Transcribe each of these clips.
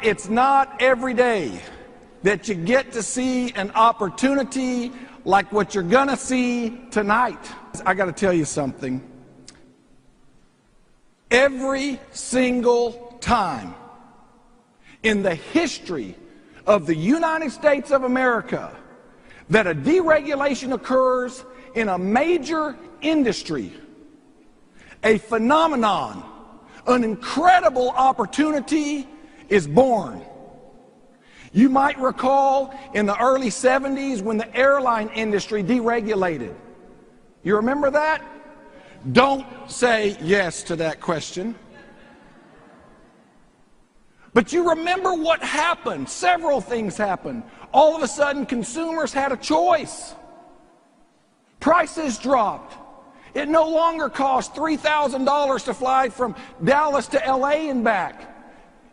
it's not every day that you get to see an opportunity like what you're gonna see tonight. I gotta tell you something. Every single time in the history of the United States of America that a deregulation occurs in a major industry, a phenomenon, an incredible opportunity is born. You might recall in the early 70s when the airline industry deregulated. You remember that? Don't say yes to that question. But you remember what happened. Several things happened. All of a sudden, consumers had a choice. Prices dropped. It no longer cost $3,000 to fly from Dallas to LA and back.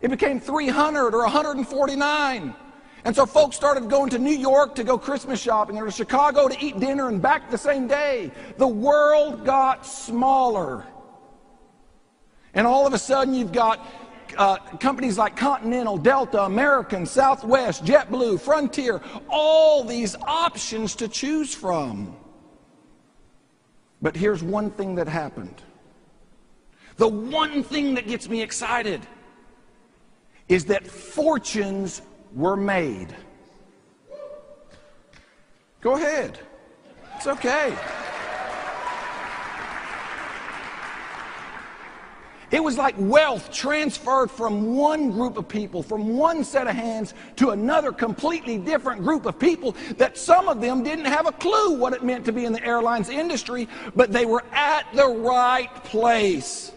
It became $300 or $149. And so folks started going to New York to go Christmas shopping or to Chicago to eat dinner and back the same day. The world got smaller. And all of a sudden you've got companies like Continental, Delta, American, Southwest, JetBlue, Frontier, all these options to choose from. But here's one thing that happened. The one thing that gets me excited is that fortunes were made. Go ahead. It's okay. It was like wealth transferred from one group of people, from one set of hands to another completely different group of people that some of them didn't have a clue what it meant to be in the airlines industry, but they were at the right place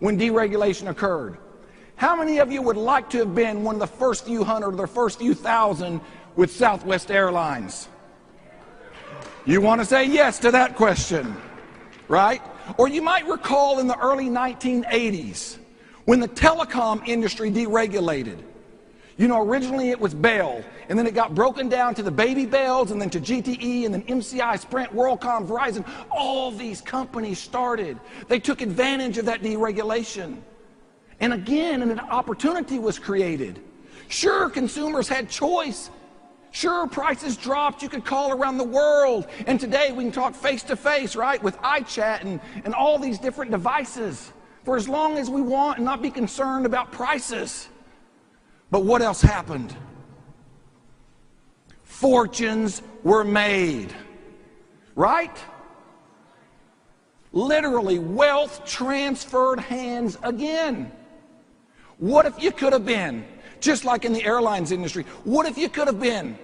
when deregulation occurred. How many of you would like to have been one of the first few hundred or the first few thousand with Southwest Airlines? You want to say yes to that question, right? Or you might recall in the early 1980s when the telecom industry deregulated. You know, originally it was Bell, and then it got broken down to the baby Bells, and then to GTE, and then MCI, Sprint, WorldCom, Verizon. All these companies started. They took advantage of that deregulation. And again, an opportunity was created. Sure, consumers had choice. Sure, prices dropped. You could call around the world. And today we can talk face to face, right, with iChat and all these different devices for as long as we want and not be concerned about prices. But what else happened? Fortunes were made, right? Literally, wealth transferred hands again. What if you could have been, just like in the airlines industry, what if you could have been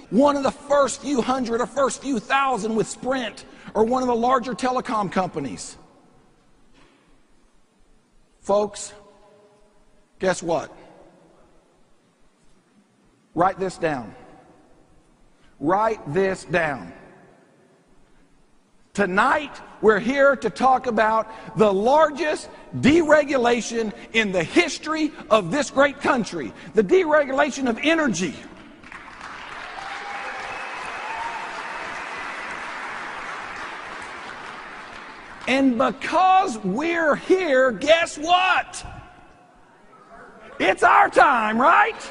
one of the first few hundred or first few thousand with Sprint or one of the larger telecom companies? Folks, guess what? Write this down. Write this down. Tonight, we're here to talk about the largest deregulation in the history of this great country, the deregulation of energy. And because we're here, guess what? It's our time, right?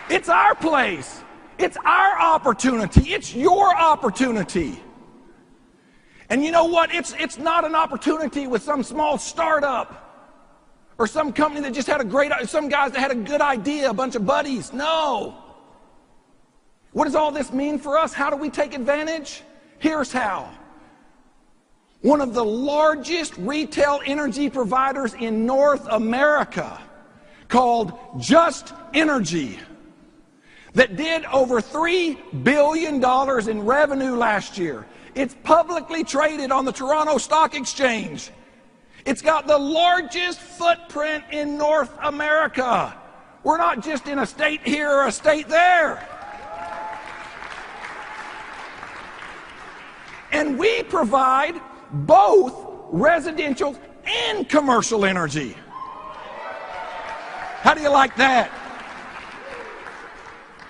It's our place. It's our opportunity. It's your opportunity. And you know what? It's not an opportunity with some small startup or some company that just had some guys that had a good idea, a bunch of buddies. No. What does all this mean for us? How do we take advantage? Here's how. One of the largest retail energy providers in North America, called Just Energy, that did over $3 billion in revenue last year. It's publicly traded on the Toronto Stock Exchange. It's got the largest footprint in North America. We're not just in a state here or a state there. And we provide both residential and commercial energy. How do you like that?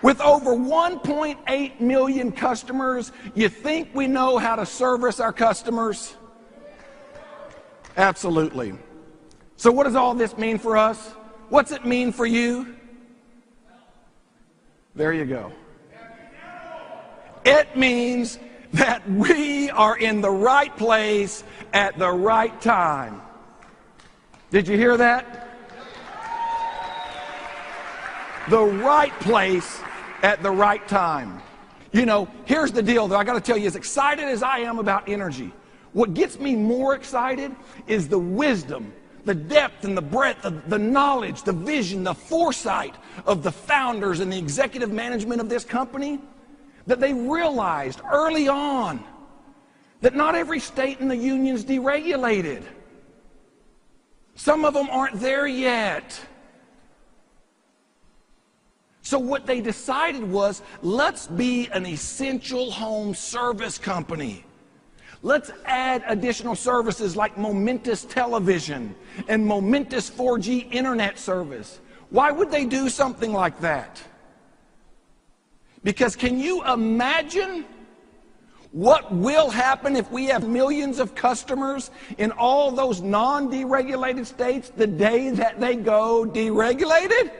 With over 1.8 million customers, you think we know how to service our customers? Absolutely. So what does all this mean for us? What's it mean for you? There you go. It means that we are in the right place at the right time. Did you hear that? The right place at the right time. You know, here's the deal, though. I got to tell you, as excited as I am about energy, what gets me more excited is the wisdom, the depth and the breadth, the knowledge, the vision, the foresight of the founders and the executive management of this company, that they realized early on that not every state in the union's deregulated. Some of them aren't there yet. So what they decided was, let's be an essential home service company. Let's add additional services like Momentis television and Momentis 4G internet service. Why would they do something like that? Because can you imagine what will happen if we have millions of customers in all those non-deregulated states the day that they go deregulated?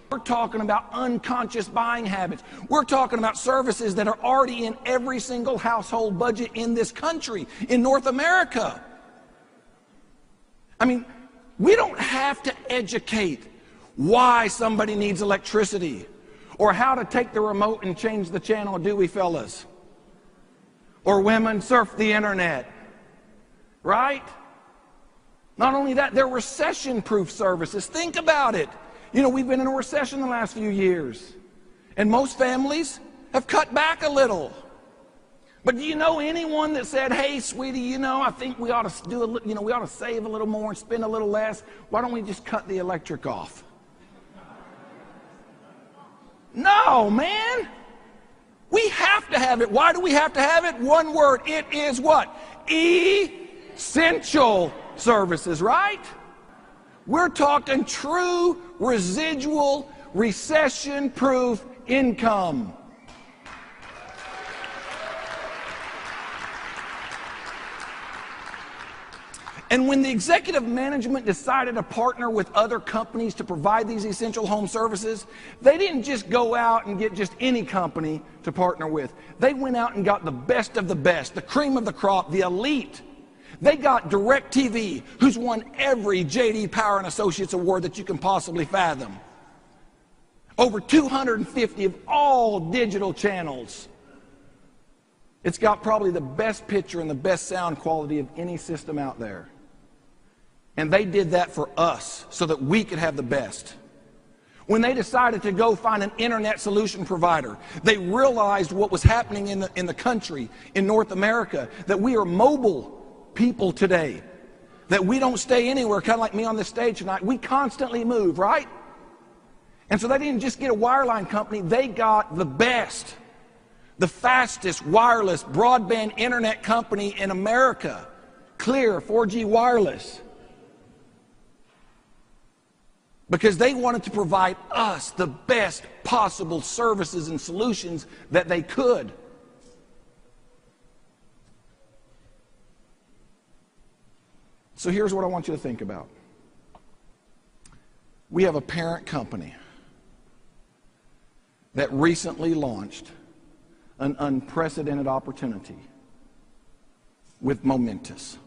We're talking about unconscious buying habits. We're talking about services that are already in every single household budget in this country, in North America. I mean, we don't have to educate why somebody needs electricity or how to take the remote and change the channel, do we, fellas? Or women surf the internet, right? Not only that, they're recession-proof services. Think about it. You know, we've been in a recession the last few years, and most families have cut back a little. But do you know anyone that said, hey, sweetie, you know, I think we ought to do we ought to save a little more and spend a little less. Why don't we just cut the electric off? No, man. We have to have it. Why do we have to have it? One word. It is what? Essential services, right? We're talking true residual recession-proof income. And when the executive management decided to partner with other companies to provide these essential home services, they didn't just go out and get just any company to partner with. They went out and got the best of the best, the cream of the crop, the elite. They got DirecTV, who's won every J.D. Power and Associates award that you can possibly fathom. Over 250 of all digital channels. It's got probably the best picture and the best sound quality of any system out there. And they did that for us so that we could have the best. When they decided to go find an internet solution provider, they realized what was happening in the country, in North America, that we are mobile people today, that we don't stay anywhere, kind of like me on this stage tonight. We constantly move, right? And so they didn't just get a wireline company, they got the best, the fastest wireless broadband internet company in America, Clear 4G wireless, because they wanted to provide us the best possible services and solutions that they could. So here's what I want you to think about. We have a parent company that recently launched an unprecedented opportunity with Momentis.